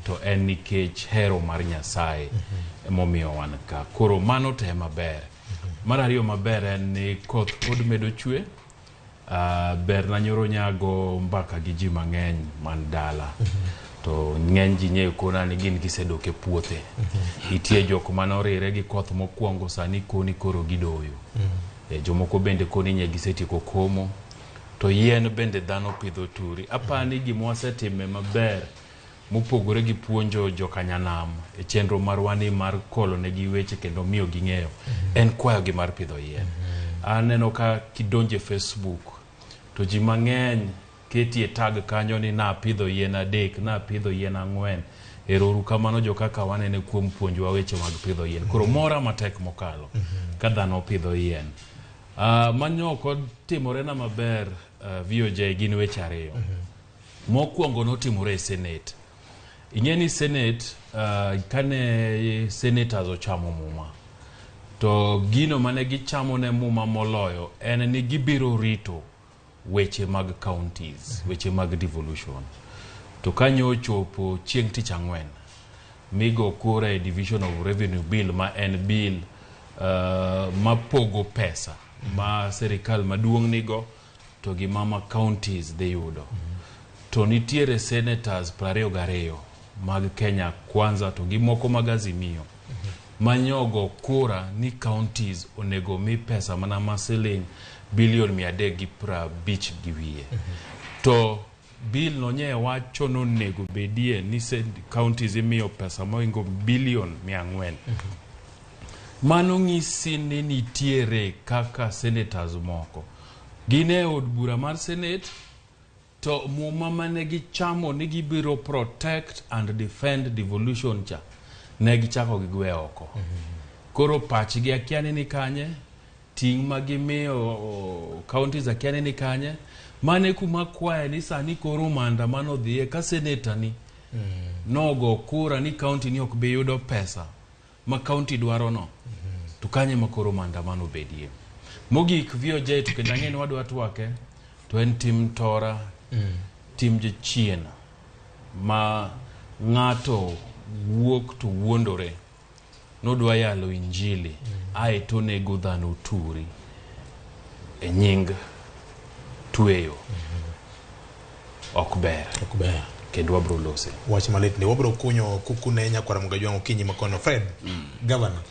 to en nikech hero mar Nyasaye emomiyo wan ka. Koro mano te maber. Mar ariyo maber en ni koth pod medo chwe. Ber na nyoro nyago mbaka gi ji mang'eny man dala. To ng'eny ji ng'eyo kona ni gin gisedoke puothe. Itie jok manorire gi koth mokwongo sani koni koro gidoyo. Jomoko bende koni nye gisetieko komo. To yien bende dhano pidho turi. Apani gimwasetime maber mopogore gi puonjo jokanyanam e chenro marwani mar kolo ne gi weche kendo miyo ging'eyo en kwayo gi mar pidho yien. Aneno ka kidonje Facebook to ji mang'eny ketie tag kanyo ni na pidho yien 3, na pidho yien 4. Erouru kamano jokaka wanene kuom puonjwa weche mag pidho yien. Koro mora matek mokalo ka dhano pidho yien. Manyoko timore na maber VOJ gin weche ariyo. Mokwongo notimore e Senate. Ing'eni Senate kane Senetas ochamo muma. To gino mane gichamo ne muma moloyo en ni gibiro rito weche mag kaontis, weche mag devolution. To kanyo ochopo chieng' tich ang'wen migo kura e Division of Revenue Bill ma en bill ma pogo pesa ma serikal maduong' nigo to gi mama kaontis dhi yudo. To nitiere Senetas 22 mag Kenya Kwanza to gi moko mag Azimio manyogo kura ni kaontis onego mi pesa mana masiling bilion 350 gi wiye. To bill no nye wacho nonego bedie ni kaontis imiyo pesa moingo bilion 400. Mano ng'isi ni nitiere kaka Senetas moko gine od bura mar Senate to muma mane gichamo ni gibiro protect and defend devolution cha ne gichako gigwe oko. Koro pachgi akiani ni kanye, ting' magimiyo kaontis akiani ni kanye, mane kuma kwae ni sani koro maandamano dhiye ka seneta ni nogo kura ni kaonti ni ok biyudo pesa ma kaonti dwaro no. Tukanye makoro maandamano bedie. Mogik VOJ tukendang'eni wadwa twake to en tim tora, tim jechien ma ng'ato wuok to wuondore nodwa yalo injili ae to nego dhano turi e nying tweyo ok ber kendo wabro lose wach malit ni wabro kunyo kukune nyakwara mga jwango kinyi makono Fred governor